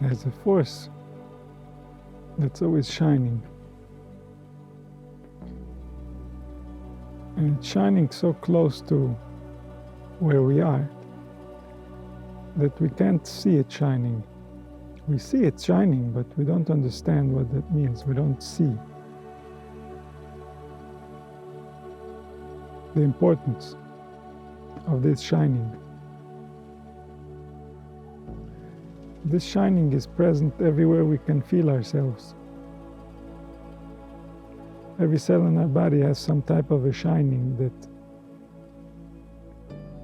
as a force that's always shining. And it's shining so close to where we are that we can't see it shining. We see it shining, but we don't understand what that means. We don't see the importance of this shining. This shining is present everywhere we can feel ourselves. Every cell in our body has some type of a shining that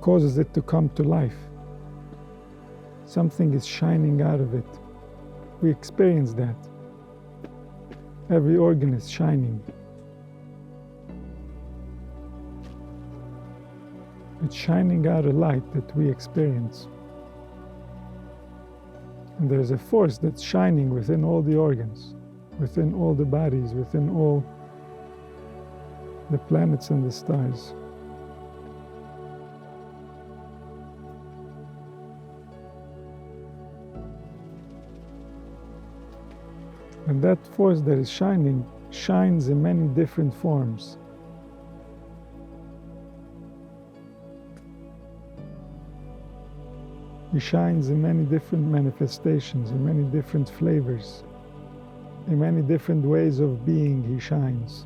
causes it to come to life. Something is shining out of it. We experience that. Every organ is shining. It's shining out a light that we experience. And there's a force that's shining within all the organs, within all the bodies, within all the planets and the stars. And that force that is shining shines in many different forms. He shines in many different manifestations, in many different flavors, in many different ways of being he shines.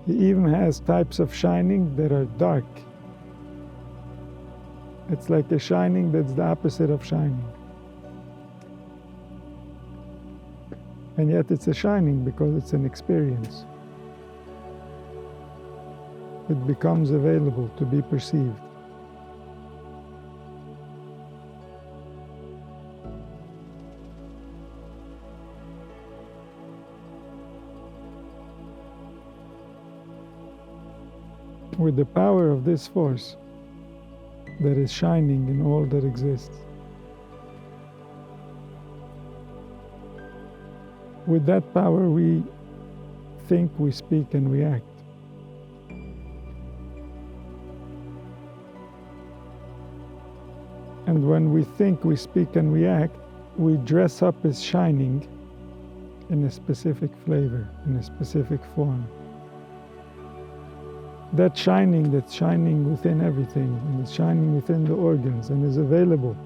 He even has types of shining that are dark. It's like a shining that's the opposite of shining. And yet it's a shining because it's an experience. It becomes available to be perceived. With the power of this force that is shining in all that exists, with that power we think, we speak, and we act. And when we think, we speak, and we act, we dress up as shining in a specific flavor, in a specific form. That shining that's shining within everything, and is shining within the organs, and is available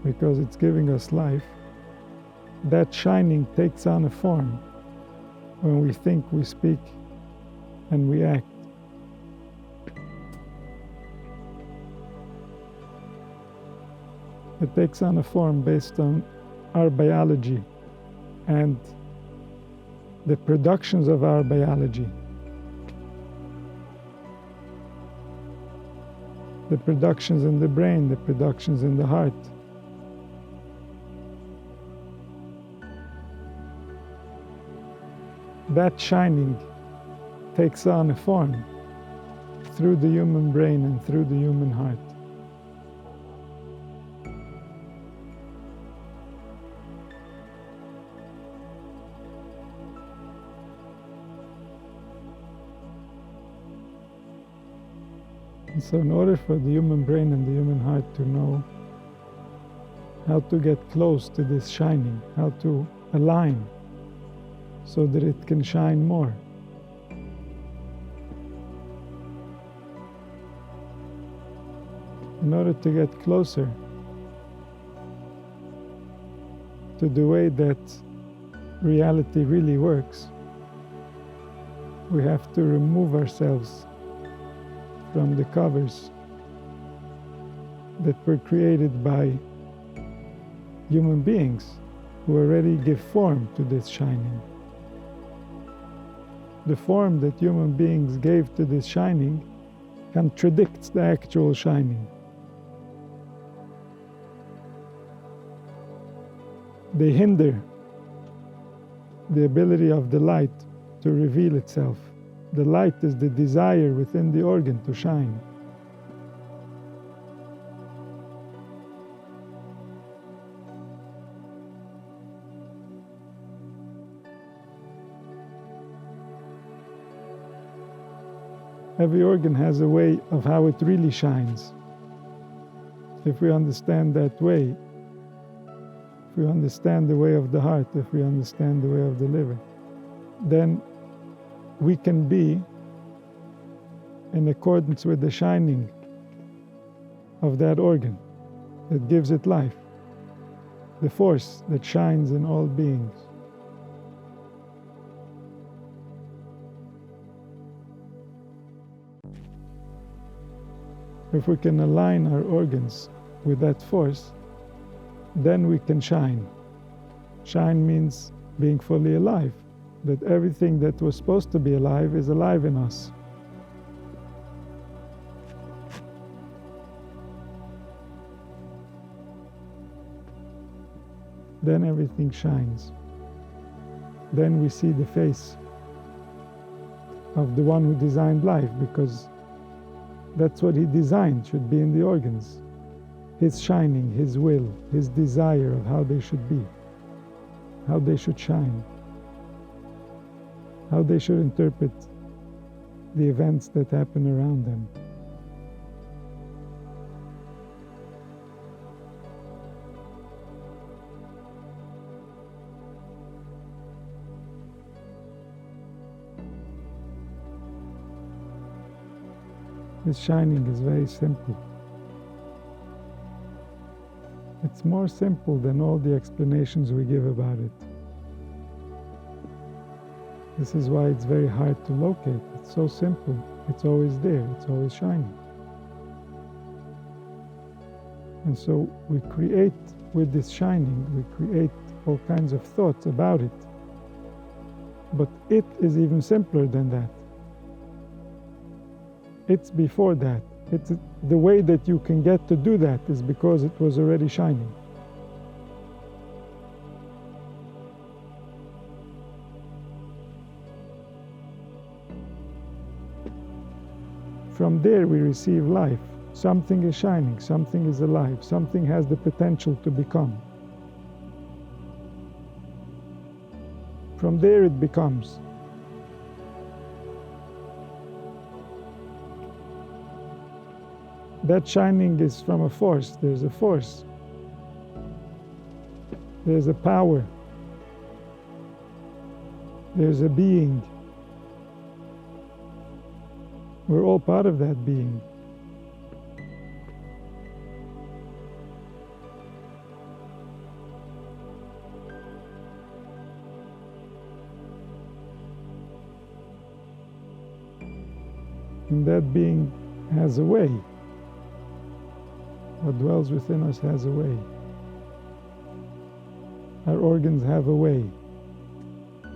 because it's giving us life, that shining takes on a form when we think, we speak, and we act. It takes on a form based on our biology and the productions of our biology. The productions in the brain, the productions in the heart. That shining takes on a form through the human brain and through the human heart. And so in order for the human brain and the human heart to know how to get close to this shining, how to align so that it can shine more, in order to get closer to the way that reality really works, we have to remove ourselves from the covers that were created by human beings who already give form to this shining. The form that human beings gave to this shining contradicts the actual shining. They hinder the ability of the light to reveal itself. The light is the desire within the organ to shine. Every organ has a way of how it really shines. if we understand that way, if we understand the way of the heart, if we understand the way of the liver, then we can be in accordance with the shining of that organ that gives it life, the force that shines in all beings. If we can align our organs with that force, then we can shine. Shine means being fully alive, that everything that was supposed to be alive is alive in us. Then everything shines. Then we see the face of the one who designed life, because that's what he designed, should be in the organs. His shining, his will, his desire of how they should be, how they should shine, how they should interpret the events that happen around them. This shining is very simple. It's more simple than all the explanations we give about it. This is why it's very hard to locate. It's so simple. It's always there. It's always shining. And so we create, with this shining, we create all kinds of thoughts about it. But it is even simpler than that. It's before that. It's the way that you can get to do that is because it was already shining. From there we receive life. Something is shining, something is alive, something has the potential to become. From there it becomes. That shining is from a force. There's a force. There's a power. There's a being. We're all part of that being. And that being has a way. What dwells within us has a way. Our organs have a way.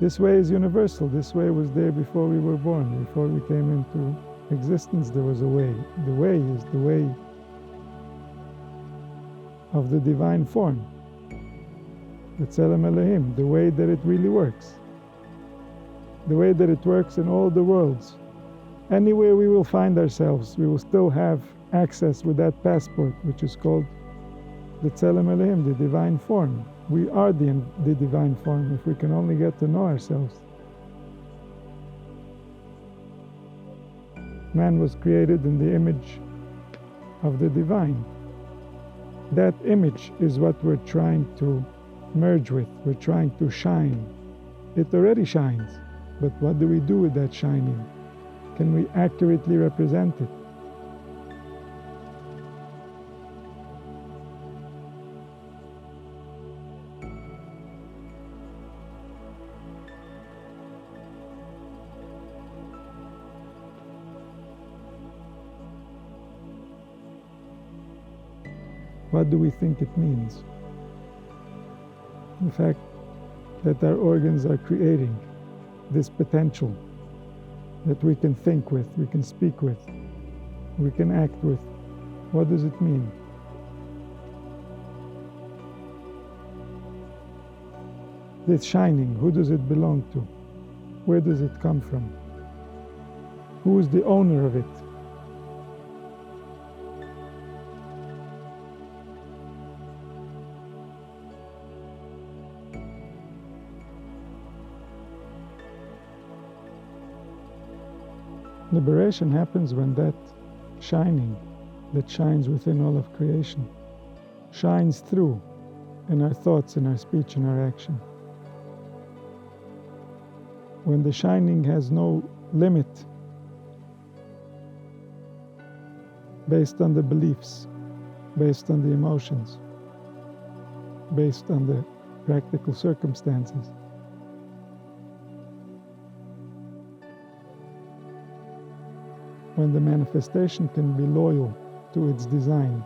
This way is universal. This way was there before we were born. Before we came into existence, there was a way. The way is the way of the divine form. The Tzelem Elohim, the way that it really works. The way that it works in all the worlds. Anywhere we will find ourselves, we will still have access with that passport, which is called the Tzelem Elohim, the divine form. We are the divine form if we can only get to know ourselves. Man was created in the image of the divine. That image is what we're trying to merge with. We're trying to shine. It already shines, but what do we do with that shining? Can we accurately represent it? What do we think it means? The fact that our organs are creating this potential that we can think with, we can speak with, we can act with. What does it mean? This shining, who does it belong to? Where does it come from? Who is the owner of it? Liberation happens when that shining that shines within all of creation shines through in our thoughts, in our speech, in our action. When the shining has no limit based on the beliefs, based on the emotions, based on the practical circumstances. When the manifestation can be loyal to its design,